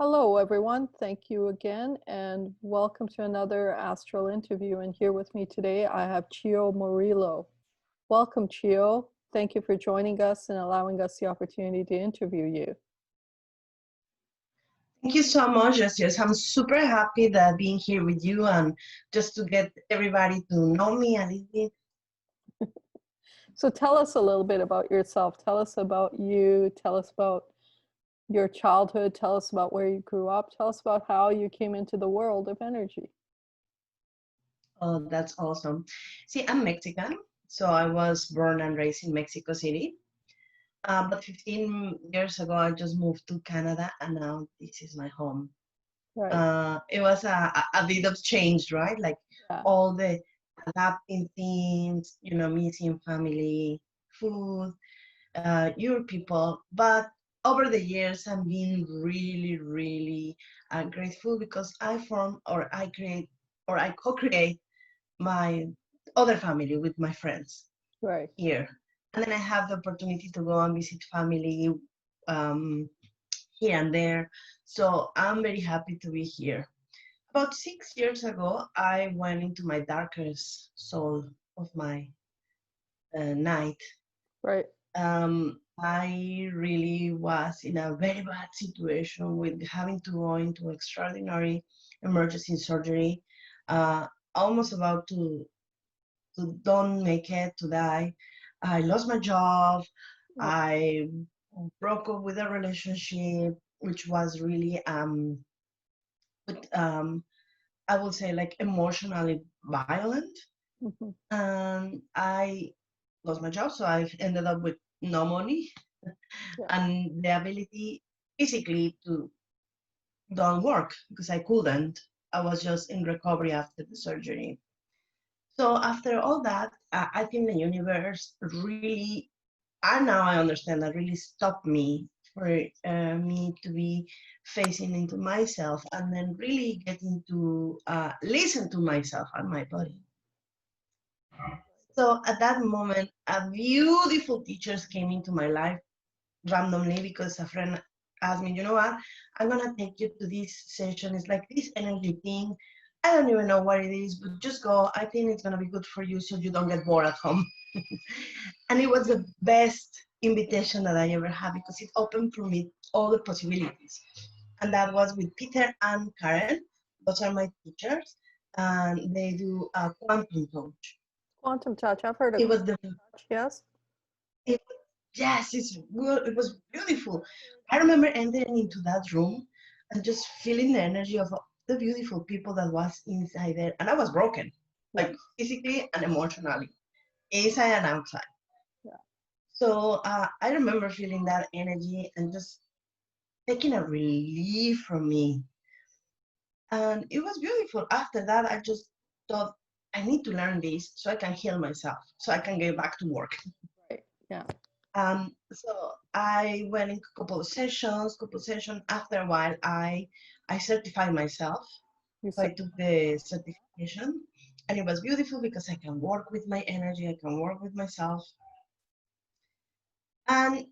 Hello, everyone. Thank you again, and welcome to another Astral interview. And here with me today, I have Chio Murillo. Welcome, Chio. Thank you for joining us and allowing us the opportunity to interview you. Thank you so much, Justice. I'm super happy that being here with you and just to get everybody to know me a little bit. So tell us a little bit about yourself. Tell us about you. Tell us about your childhood. Tell us about where you grew up. Tell us about how you came into the world of energy. Oh, that's awesome. See, I'm Mexican, so I was born and raised in Mexico City. But 15 years ago, I just moved to Canada, and now this is my home. Right. It was a bit of change, right? Like Yeah. all the adapting things, missing family, food, your people. But over the years, I've been really, really grateful because I form or I create or I co-create my other family with my friends Right. here. And then I have the opportunity to go and visit family um, here and there. So I'm very happy to be here. About 6 years ago, I went into my darkest soul of my night. Right. I really was in a very bad situation with having to go into extraordinary emergency surgery, uh, almost about to don't make it, to die. I lost my job. I broke up with a relationship, which was really, with, I would say, like emotionally violent. Mhm. And I lost my job, so I ended up with no money Yeah. and the ability physically to don't work because I couldn't. I was just in recovery after the surgery. So after all that, I think the universe really, and now I understand that really stopped me for me to be facing into myself and then really getting to listen to myself and my body. So at that moment, a beautiful teachers came into my life randomly because a friend asked me, you know what, I'm gonna take you to this session. It's like this energy thing. I don't even know what it is, but just go. I think it's gonna be good for you so you don't get bored at home. And it was the best invitation that I ever had because it opened for me all the possibilities. And that was with Peter and Karen. Those are my teachers, and they do a quantum coach. Quantum touch. I've heard of It was quantum the touch. Yes. it, yes, it was beautiful. I remember entering into that room and just feeling the energy of the beautiful people that was inside there, and I was broken, Yeah. like physically and emotionally, inside and outside. Yeah. So I remember feeling that energy and just taking a relief from me, and it was beautiful. After that, I just thought I need to learn this so I can heal myself, so I can get back to work. Right. Yeah. So I went in a couple of sessions. After a while, I certified myself. You So I said. took the certification, and it was beautiful because I can work with my energy, I can work with myself. And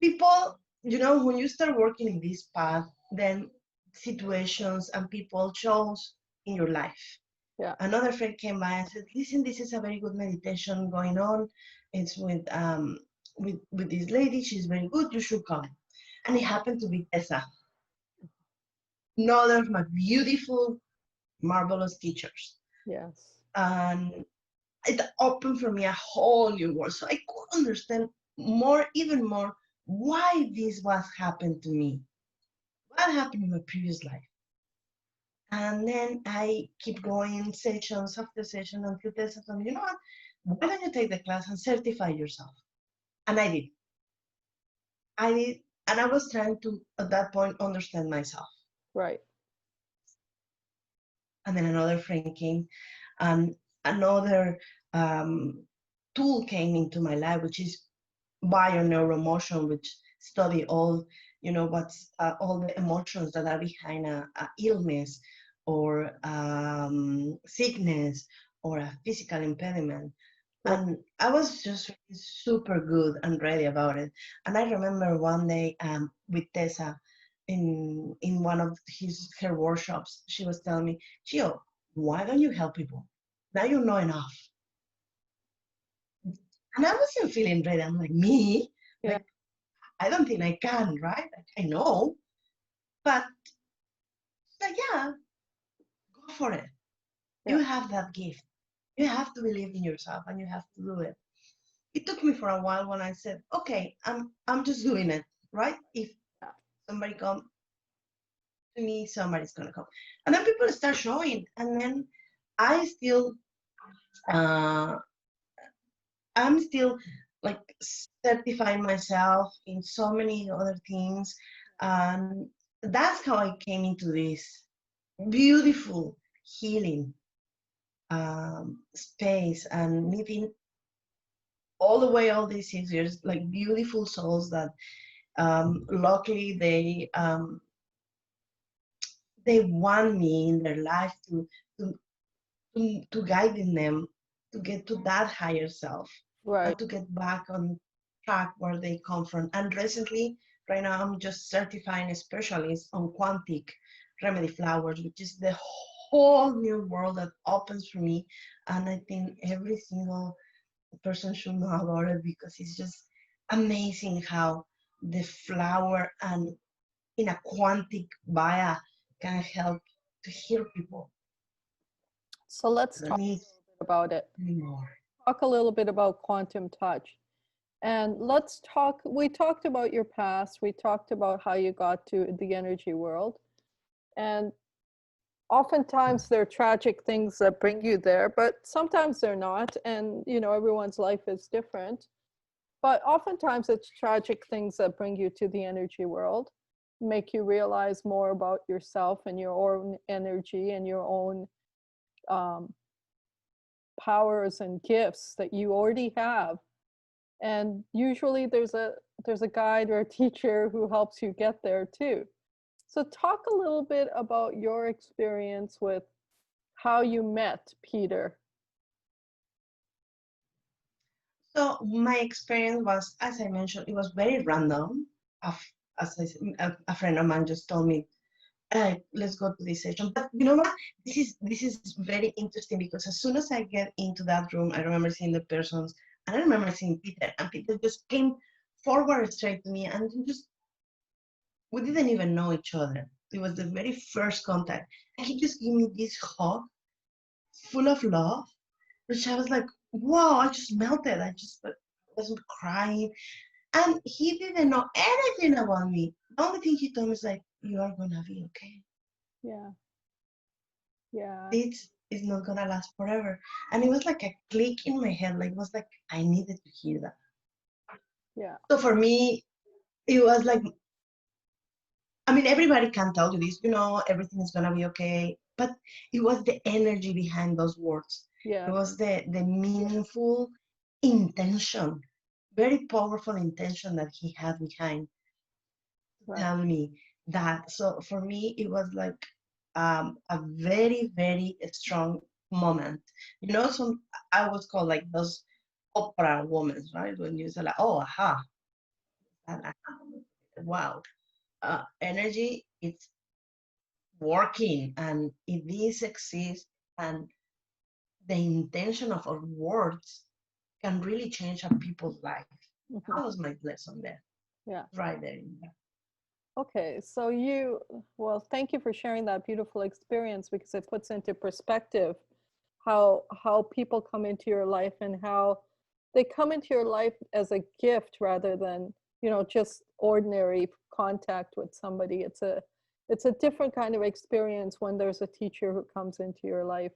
people, when you start working in this path, then situations and people shows in your life. Yeah. Another friend came by and said, "Listen, this is a very good meditation going on. It's with this lady. She's very good. You should come." And it happened to be Tessa, another of my beautiful, marvelous teachers. Yes. And it opened for me a whole new world. So I could understand more, even more, why this was happened to me. What happened in my previous life? And then I keep going sessions after session until Tessa told me, you know what? Why don't you take the class and certify yourself? And I did. I did. And I was trying to, at that point, understand myself. Right. And then another friend came, and another tool came into my life, which is bio-neuromotion, which study all, what's all the emotions that are behind a illness or sickness or a physical impediment. Right. And I was just really super good and ready about it. And I remember one day with Tessa, in one of her workshops, she was telling me, Chio, why don't you help people? Now you know enough. And I wasn't feeling ready. I'm like, me? Yeah. Like, I don't think I can, right? Like, I know, but like, yeah, go for it. You Yeah. have that gift. You have to believe in yourself and you have to do it. It took me for a while when I said, okay, I'm just doing it, right? If somebody come to me, somebody's gonna come. And then people start showing. And then I still uh I'm still like certifying myself in so many other things. And that's how I came into this beautiful healing space and meeting all the way all these years like beautiful souls that luckily they want me in their life to to guiding them to get to that higher self Right. and to get back on track where they come from. And recently, right now, I'm just certifying a specialist on quantic remedy flowers, which is the whole new world that opens for me. And I think every single person should know about it because it's just amazing how the flower and in a quantic via can help to heal people. So let's That talk needs a little bit about it. more. Talk a little bit about quantum touch. And let's talk, we talked about your past, we talked about how you got to the energy world. And oftentimes there are tragic things that bring you there, but sometimes they're not. And, you know, everyone's life is different. But oftentimes it's tragic things that bring you to the energy world, make you realize more about yourself and your own energy and your own um, powers and gifts that you already have. And usually there's a guide or a teacher who helps you get there too. So talk a little bit about your experience with how you met Peter. So my experience was, as I mentioned, it was very random. As I said, a friend of mine just told me, let's go to this session. But you know what? This is very interesting because as soon as I get into that room, I remember seeing the persons, and I remember seeing Peter, and Peter just came forward straight to me, and just we didn't even know each other. It was the very first contact, and he just gave me this hug, full of love, which I was like, wow, I just melted. I just wasn't crying. And he didn't know anything about me. The only thing he told me is like, you are gonna be okay. Yeah. Yeah. This is not gonna last forever. And it was like a click in my head. Like it was like I needed to hear that. Yeah. So for me, it was like, I mean, everybody can tell you this, everything is gonna be okay. But it was the energy behind those words. It Yeah. was the meaningful intention, very powerful intention that he had behind Right. tell me that. So for me, it was like a very, very strong moment. Some I was called like those opera women, right? When you say like, oh, aha, and wow, energy, it's working, and if this exists, and the intention of our words can really change a people's life. Mhm. That was my lesson there, Yeah. right there in there. Okay. So well, thank you for sharing that beautiful experience because it puts into perspective how people come into your life and how they come into your life as a gift rather than, just ordinary contact with somebody. It's a different kind of experience when there's a teacher who comes into your life.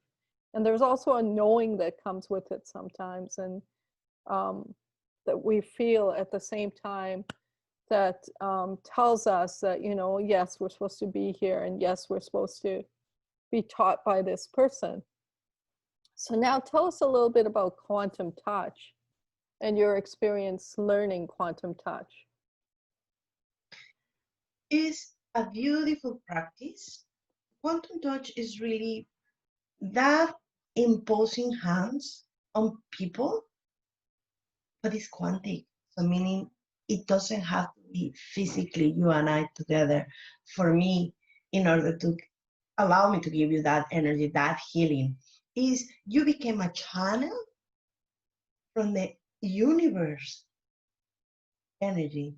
And there's also a knowing that comes with it sometimes, and um, that we feel at the same time that tells us that, yes, we're supposed to be here, and yes, we're supposed to be taught by this person. So now tell us a little bit about quantum touch and your experience learning quantum touch. It's a beautiful practice. Quantum touch is really that imposing hands on people, but it's quantic. So meaning it doesn't have to be physically you and I together for me in order to allow me to give you that energy, that healing, is you became a channel from the universe energy.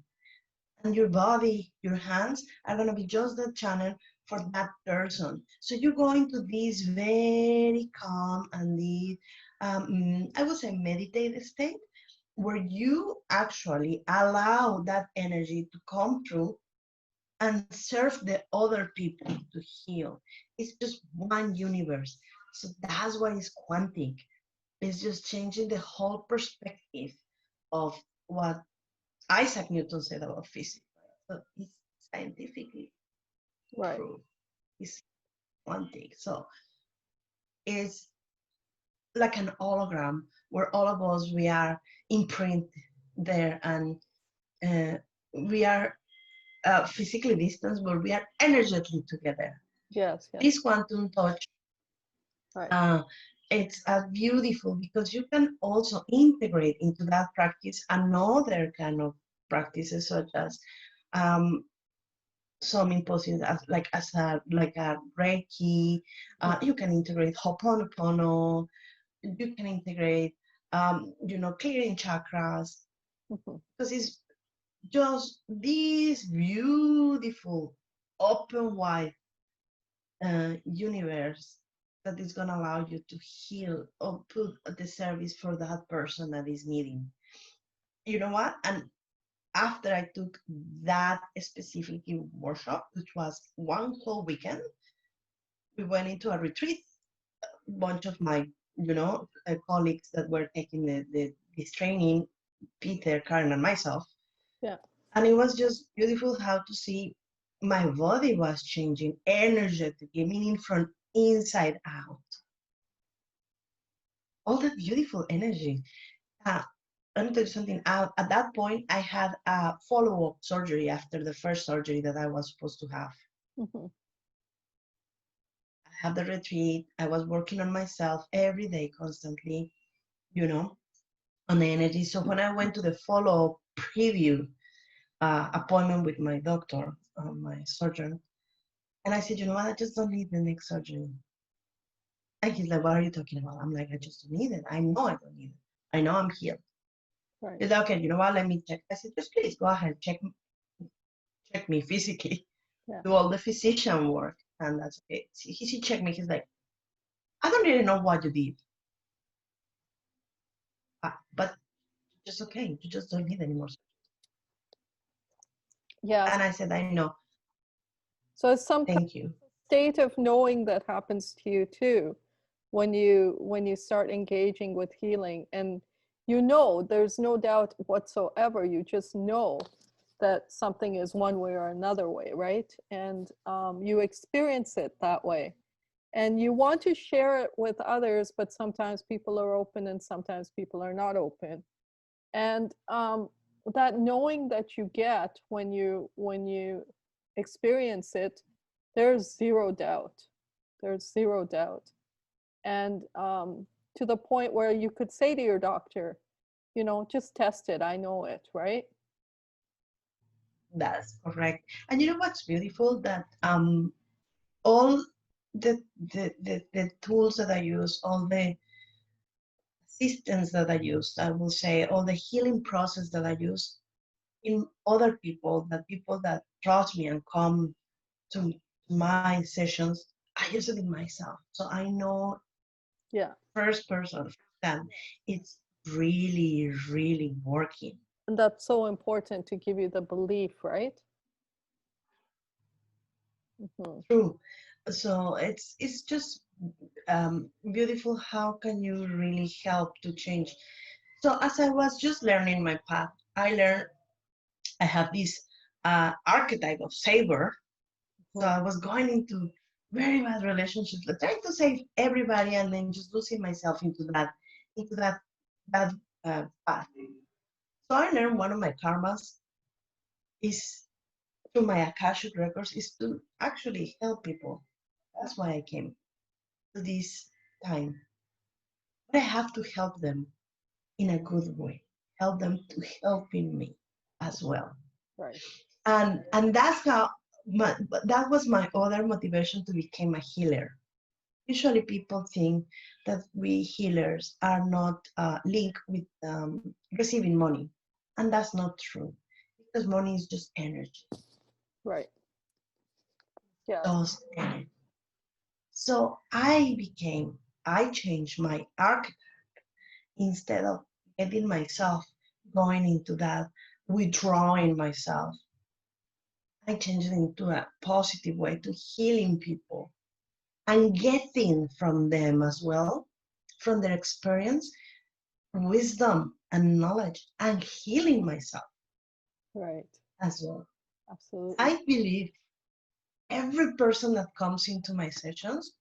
And your body, your hands are going to be just the channel for that person. So you go into this very calm and deep, I would say meditative state where you actually allow that energy to come through and serve the other people to heal. It's just one universe. So that's why it's quantic. It's just changing the whole perspective of what Isaac Newton said about physics. So it's scientifically Right. true. It's quantic. So it's like an hologram where all of us we are imprint there, and uh, we are physically distanced, but we are energetically together. Yes, yes. This quantum touch, Right. uh, it's beautiful because you can also integrate into that practice another kind of practices such as um, some impulses as like a Reiki. You can integrate Ho'oponopono. You can integrate clearing chakras Mhm. because it's just this beautiful open wide universe that is going to allow you to heal or put at the service for that person that is needing. You know what? And after I took that specific workshop, which was one whole weekend, we went into a retreat. A bunch of my, colleagues that were taking this training, Peter, Karen, and myself. Yeah. And it was just beautiful how to see my body was changing energetically, meaning from inside out. All that beautiful energy. Uh, Let me tell you something. At that point, I had a follow-up surgery after the first surgery that I was supposed to have. Mhm. I had the retreat. I was working on myself every day, constantly, on the energy. So when I went to the follow-up preview appointment with my doctor, my surgeon, and I said, you know what, I just don't need the next surgery. And he's like, what are you talking about? I'm like, I just don't need it. I know I don't need it. I know I'm healed. Right. He's like, okay, you know what, let me check. I said, just please go ahead, check me physically, Yeah. do all the physician work. And that's okay. He checked me. He's like, I don't really know what you did, but just okay. You just don't need any more. Yes. And I said, I know. So it's some Thank you. state of knowing that happens to you too when you start engaging with healing, and there's no doubt whatsoever, you just know that something is one way or another way, right? And you experience it that way, and you want to share it with others, but sometimes people are open and sometimes people are not open. And that knowing that you get when you experience it, there's zero doubt. There's zero doubt. And to the point where you could say to your doctor, just test it, I know it, right? That's correct. And you know what's beautiful? That all the tools that I use, all the systems that I use, I will say, all the healing process that I use in other people, people that trust me and come to my sessions, I use it in myself. So I know Yeah. first person that it's really, really working. And that's so important to give you the belief, right? Hmm. True. So it's just beautiful. How can you really help to change? So as I was just learning my path, I learned I have this archetype of saver. So I was going into very bad relationships, like trying to save everybody, and then just losing myself into that path. So I learned one of my karmas is through my Akashic records is to actually help people. That's why I came to this time. But I have to help them in a good way. Help them to helping me as well. Right. And that's how that was my other motivation to become a healer. Usually people think that we healers are not linked with receiving money, and that's not true, because money is just energy, Right. Yes. just energy. So I changed my arc. Instead of getting myself going into that, withdrawing myself, I changed it into a positive way to healing people and getting from them as well, from their experience, wisdom and knowledge, and healing myself Right. as well. Absolutely. I believe every person that comes into my sessions,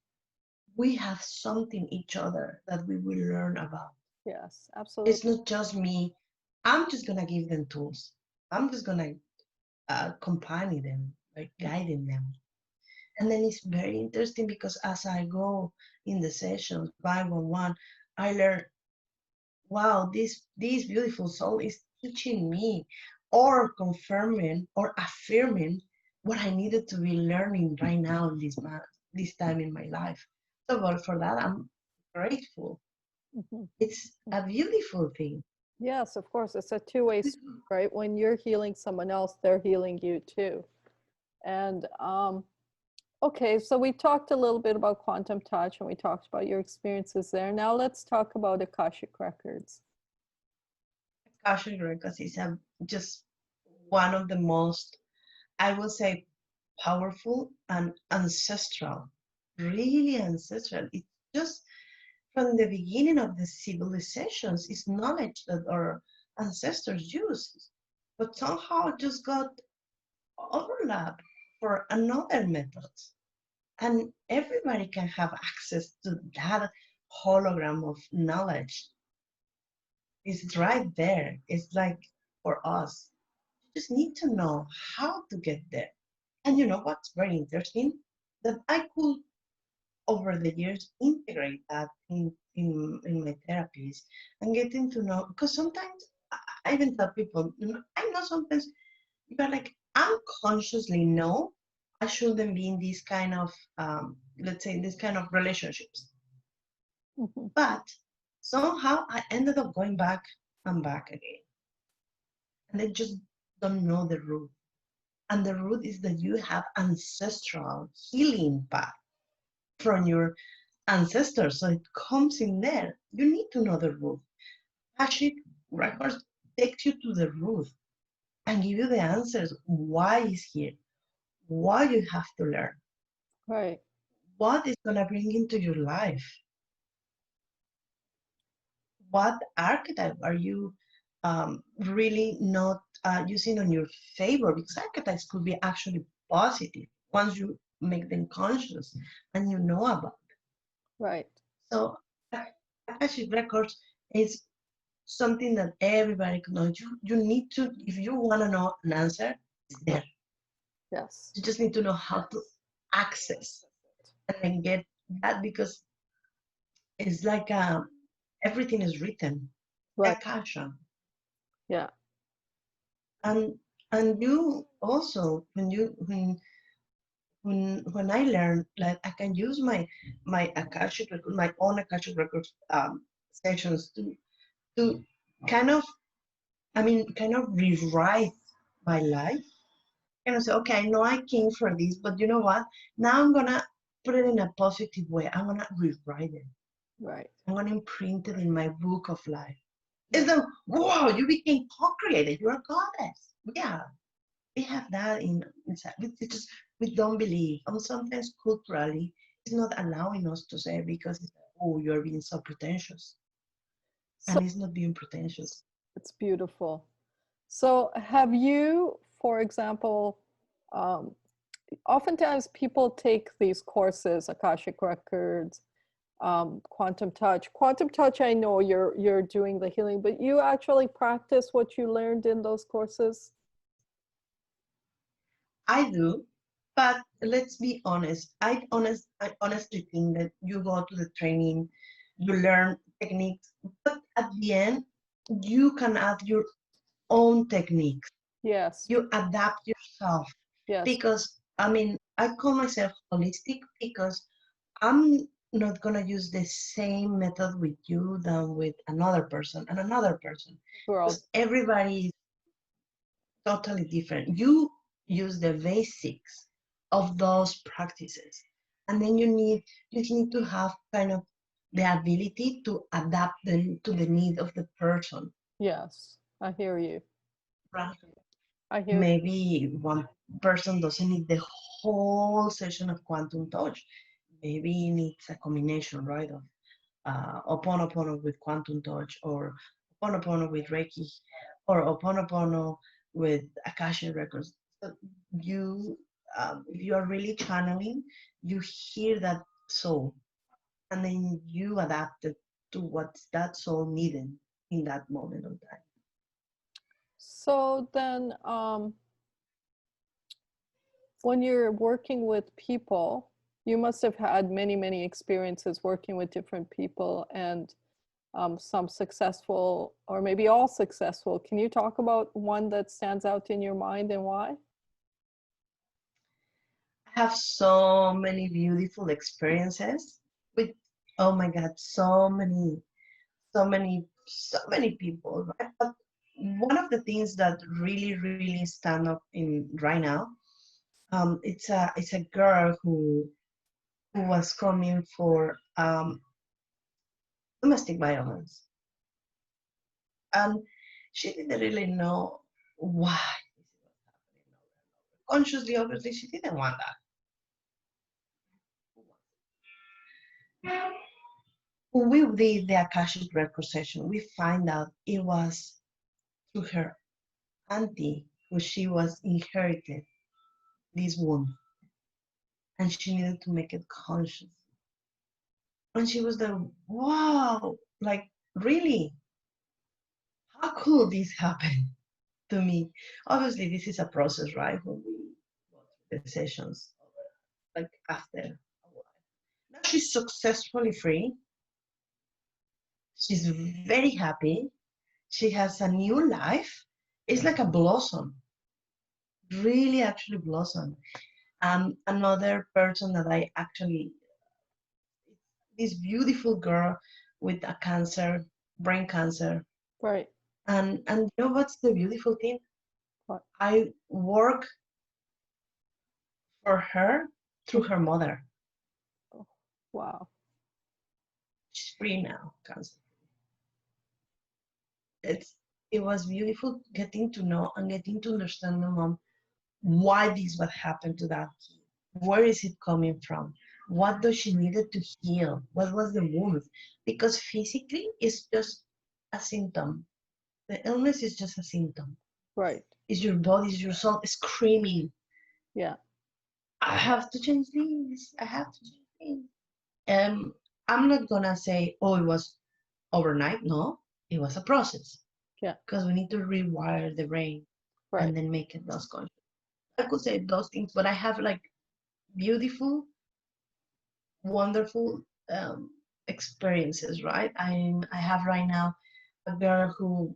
we have something each other that we will learn about. Yes. It's Absolutely. not just me. I'm just gonna give them tools. I'm just gonna accompany them, like guiding them. And then it's very interesting because as I go in the sessions, 5 on 1, I learn, wow, this beautiful soul is teaching me or confirming or affirming what I needed to be learning right now in this time in my life. So well, for that, I'm grateful. Mhm. It's a beautiful thing. Yes, of course. It's a two-way street, right? When you're healing someone else, they're healing you too. And okay, so we talked a little bit about quantum touch and we talked about your experiences there. Now let's talk about Akashic Records. Akashic Records is just one of the most, I will say, powerful and ancestral, really ancestral. It's just from the beginning of the civilizations, it's knowledge that our ancestors used, but somehow just got overlap for another method. And everybody can have access to that hologram of knowledge. It's right there. It's like for us. You just need to know how to get there. And you know what's very interesting? That I could, over the years, integrate that in my therapies and getting to know, because sometimes I even tell people, I know sometimes you're like, unconsciously know I shouldn't be in these kind of, let's say, this kind of relationships. Mhm. But somehow I ended up going back and back again. And they just don't know the root. And the root is that you have ancestral healing path from your ancestors. So it comes in there. You need to know the root. Akashic records takes you to the root and give you the answers. Why is here? Why you have to learn? Right. What is gonna bring into your life? What archetype are you really not using on your favor? Because archetypes could be actually positive once you make them conscious and you know about. Right. So Akashic records is something that everybody can know. You need to, if you want to know an answer, it's there. Yes. You just need to know how to access and then get that, because it's like everything is written. Right. Akasha. Yeah. And you also, when I learn, like, I can use my Akashic record, my own Akashic records sessions to kind of, I mean, kind of rewrite my life. And I say, okay, I know I came for this, but you know what? Now I'm gonna put it in a positive way. I'm gonna rewrite it. Right. I'm gonna imprint it in my book of life. It's Right. like, wow, you became co-created. You're a goddess. Yeah, we have that inside. We just, we don't believe. And sometimes culturally, it's not allowing us to say, because it's like, oh, you're being so pretentious, So and it's not being pretentious. it's beautiful. So have you, for example, um, oftentimes people take these courses, Akashic Records, quantum touch. Quantum touch, I know you're doing the healing, but you actually practice what you learned in those courses? I do, but let's be honest. I honestly think that you go to the training, you learn techniques, but at the end, you can add your own techniques. Yes. You adapt yourself Yes. because I mean, I call myself holistic because I'm not gonna use the same method with you than with another person and another person We're all, because everybody is totally different. You use the basics of those practices, and then you need to have kind of the ability to adapt them to the need of the person. yes. I hear you. Right. I hear you. Maybe one person doesn't need the whole session of quantum touch. Maybe he needs a combination, right, of Oponopono with quantum touch, or Oponopono with Reiki, or Oponopono with Akashic records. So if you are really channeling, you hear that soul, and then you adapt it to what that soul needed in that moment of time. So then, when you're working with people, you must have had many, many experiences working with different people, and some successful, or maybe all successful. Can you talk about one that stands out in your mind and why? I have so many beautiful experiences with, oh my God, so many people, right? But one of the things that really stand up in right now, it's a girl who was coming for domestic violence, and she didn't really know why this was happening. Consciously, obviously, she didn't want that. When we did the Akashic record session, we find out it was through her auntie who she was inherited this wound, and she needed to make it conscious. And she was like, wow, like really, how could this happen to me? Obviously, this is a process, right? When we go through the sessions, like after a while. Now she's successfully free. She's very happy. She has a new life. It's like a blossom, really actually blossom. Another person that I actually, this beautiful girl with a cancer, brain cancer. Right. And you know what's the beautiful thing? What? I work for her through her mother. Oh, wow. She's free now, cancer. It's it was beautiful getting to know and getting to understand my mom why this what happened to that kid. Where is it coming from? What does she needed to heal? What was the wound? Because physically it's just a symptom. The illness is just a symptom. Right. It's your body, it's your soul screaming, Yeah. I have to change this. I have to change this. I'm not gonna say, oh, it was overnight. No, it was a process Yeah. because we need to rewire the brain Right. and then make it those conscious. I could say those things, but I have like beautiful, wonderful experiences. Right? I have right now a girl who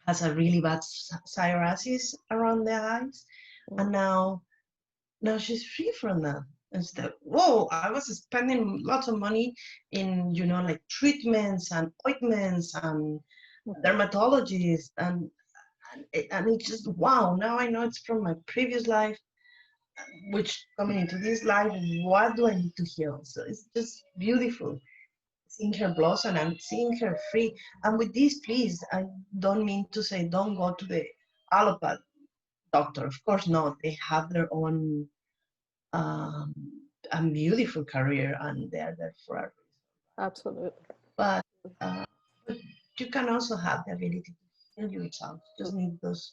has a really bad psoriasis around the eyes, Mm. and now she's free from that. Instead, whoa, I was spending lots of money in, like treatments and ointments and Mhm. dermatologists, and it's just wow. Now I know it's from my previous life, which coming into this life, what do I need to heal? So it's just beautiful seeing her blossom and seeing her free. And with this, please, I don't mean to say don't go to the allopath doctor. Of course not. They have their own um, a beautiful career, and they are there for a reason. Absolutely. But, uh, but you can also have the ability to heal yourself. Just need those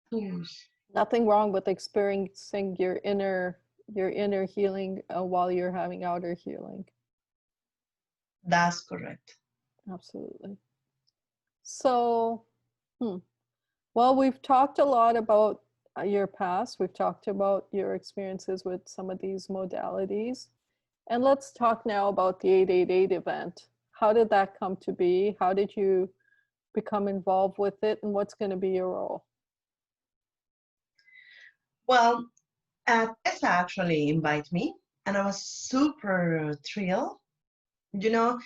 tools. Nothing wrong with experiencing your inner healing while you're having outer healing. That's correct. Absolutely. So, hmm. Well, we've talked a lot about your past. We've talked about your experiences with some of these modalities. And let's talk now about the 888 event. How did that come to be? How did you become involved with it? And what's going to be your role? Well, Tessa actually invited me, and I was super thrilled. You know,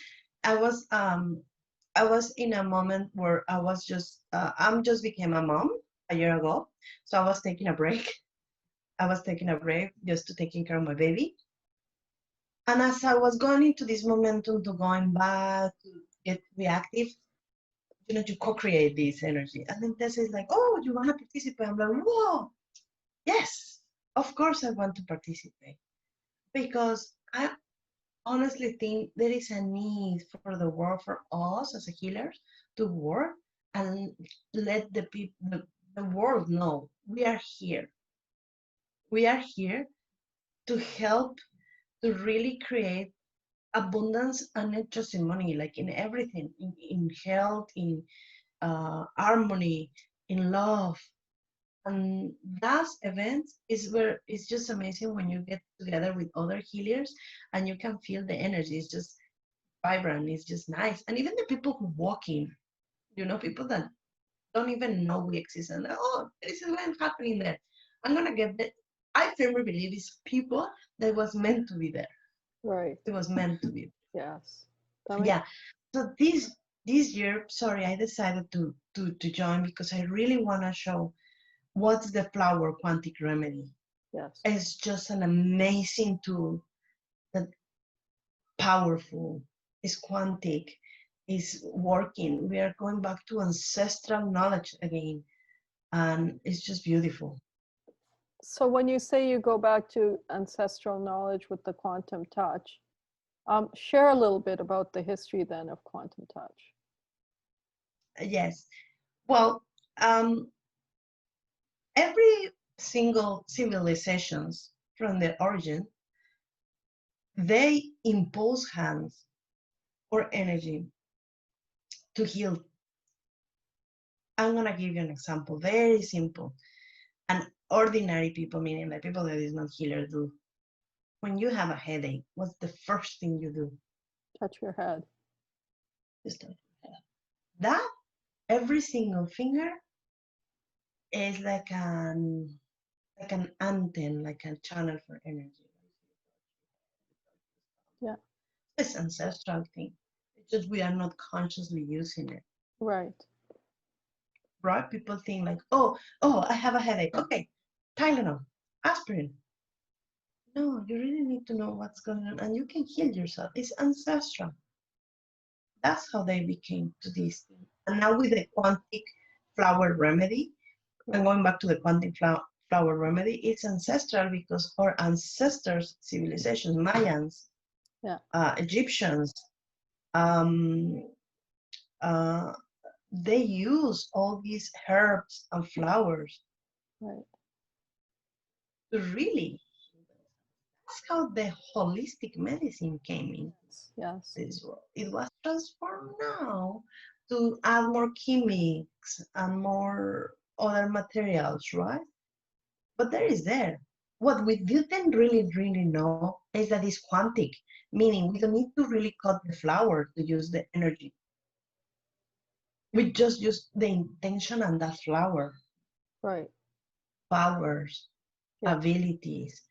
I was um, I was in a moment where I was just I'm just became a mom a year ago, so I was taking a break. I was taking a break just to taking care of my baby. And as I was going into this momentum to going back to get reactive, to co-create this energy. And then Tessa is like, "Oh, you want to participate?" I'm like, "Whoa, yes, of course I want to participate because I honestly think there is a need for the world, for us as a healers, to work and let the people, the world know we are here. We are here to help to really create abundance, and not just in money, like in everything, in health, in harmony, in love. And that event is where it's just amazing when you get together with other healers and you can feel the energy. It's just vibrant, it's just nice. And even the people who walk in, people that don't even know we exist, and oh, there is an event happening there. I'm gonna get that. I firmly believe it's people that was meant to be there. Right. It was meant to be. Yes. That makes Yeah. So this year, sorry, I decided to join because I really wanna show what's the flower quantic remedy. yes. It's just an amazing tool that powerful, is quantic, is working. We are going back to ancestral knowledge again, and it's just beautiful. So when you say you go back to ancestral knowledge with the quantum touch, share a little bit about the history then of quantum touch. Yes. Well, um, every single civilizations from the origin, they impose hands or energy to heal. I'm gonna give you an example, very simple. And ordinary people, meaning the people that is not healer, do. When you have a headache, what's the first thing you do? Touch your head. Just touch your head. That every single finger is like an antenna, like a channel for energy. Yeah. It's ancestral thing. It's just we are not consciously using it. Right. Right? People think like, oh, I have a headache. Okay, Tylenol, aspirin. No, you really need to know what's going on, and you can heal yourself. It's ancestral. That's how they became to this thing. And now with the quantic flower remedy, and Right. going back to the quantic flower remedy, it's ancestral because our ancestors, civilizations, Mayans, Yeah. Egyptians, um, uh, they use all these herbs and flowers Right. to really, that's how the holistic medicine came in Yes. Yes. this world. It was transformed now to add more chemics and more other materials, right? But there is there. What we didn't really know is that it's quantic, meaning we don't need to really cut the flower to use the energy. We just use the intention and that flower, Right. powers, Yeah. abilities,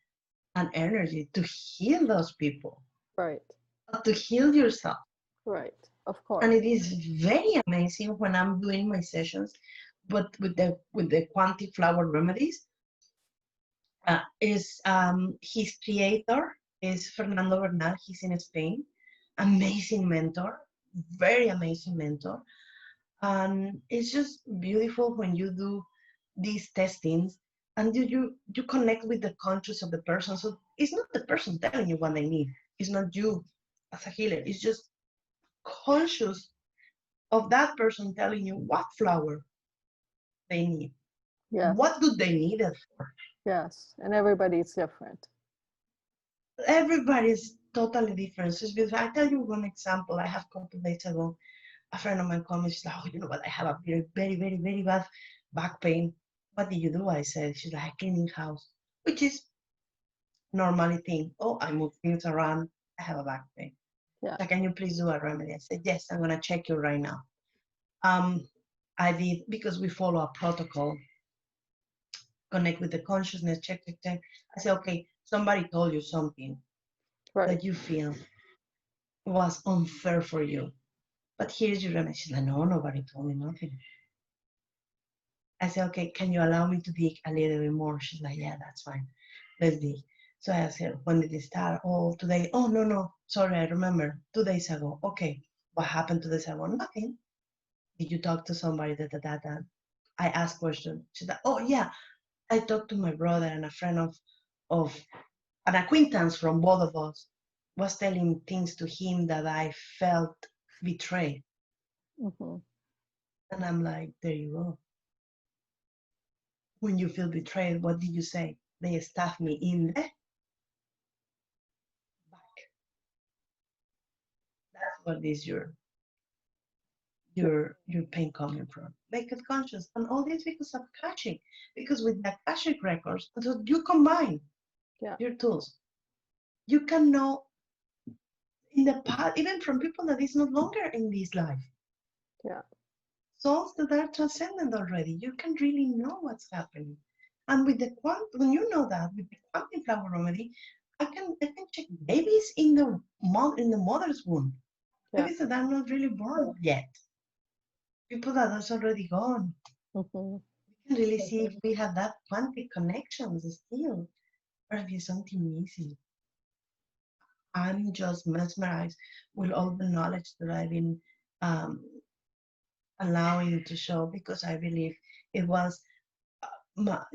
and energy to heal those people, Right. to heal yourself. Right. Of And course. it is very amazing when I'm doing my sessions, but with the quantic flower remedies, is his creator is Fernando Bernal. He's in Spain. Amazing mentor, very amazing mentor. And it's just beautiful when you do these testings and you connect with the conscious of the person. So it's not the person telling you what they need. It's not you as a healer. It's just conscious of that person telling you what flower they need. Yes. What do they need it for? Yes. And everybody's different. Everybody's totally different. So it's beautiful. I tell you one example. I have a couple of days ago, a friend of mine called me. She's like, "Oh, you know what? I have a very bad back pain. What did you do?" I said, she's like, "Cleaning house," which is normally thing. Oh, I move things around. I have a back pain. Yeah. So can you please do a remedy? I said, yes, I'm gonna check you right now. Um, I did because we follow a protocol connect with the consciousness, check. I say, okay, somebody told you something Right. that you feel was unfair for you. But here's your remedy. She's like, no, nobody told me nothing. I say, okay, can you allow me to dig a little bit more? She's like, yeah, that's fine. Let's dig. So I said, when did it start? Oh, today. Oh, no. Sorry, I remember. 2 days ago. Okay. What happened 2 days ago? Nothing. Did you talk to somebody? That? I asked questions. She's like, oh, yeah. I talked to my brother and a friend of an acquaintance from both of us was telling things to him that I felt betrayed. Mm-hmm. And I'm like, there you go. When you feel betrayed, what did you say? They stabbed me in the back. That's what is your pain coming from. Make it conscious. And all this because of Akashic. Because with the Akashic records, so you combine your tools. You can know in the past, even from people that is no longer in this life. Yeah. Souls that are transcendent already. You can really know what's happening. And with the when you know that with the quantum flower remedy, I can check babies in the mother's womb. Babies that are not really born yet. People that are already gone. Mm-hmm. We can really see if we have that quantum connections still, or if there's something missing. I'm just mesmerized with all the knowledge that I've been um, allowing to show because I believe it was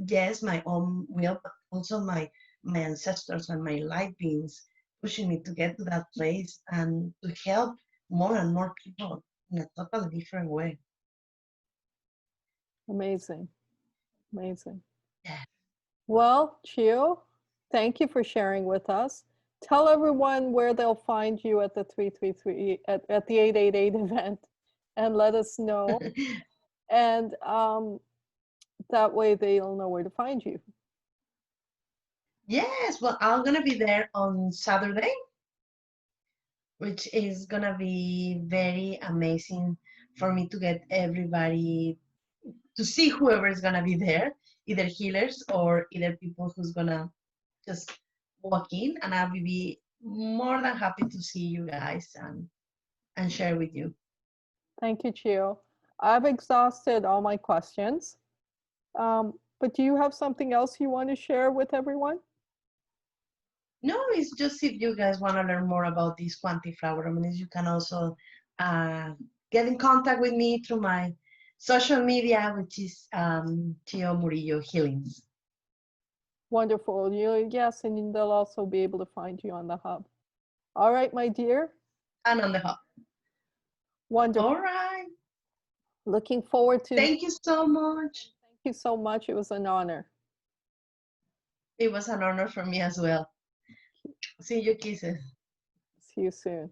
yes, my own will, but also my ancestors and my light beings pushing me to get to that place and to help more and more people in a totally different way. Amazing. Amazing. Yeah. Well, Chio, thank you for sharing with us. Tell everyone where they'll find you at the 333 at the 888 event and let us know. And that way they'll know where to find you. Yes, well, I'm gonna be there on Saturday, which is gonna be very amazing for me to get everybody to see whoever is gonna be there, either healers or either people who's gonna just walk in, and I will be more than happy to see you guys and share with you. Thank you, Chio. I've exhausted all my questions. But do you have something else you want to share with everyone? No, it's just if you guys want to learn more about these quantum flower remedies, you can also uh, get in contact with me through my social media, which is Chio Murillo Healings. Wonderful. Yes, and they'll also be able to find you on the hub. All right, my dear. And on the hub. Wonderful. All right. Looking forward to. Thank you so much. Thank you so much. It was an honor. It was an honor for me as well. See you, kisses. See you soon.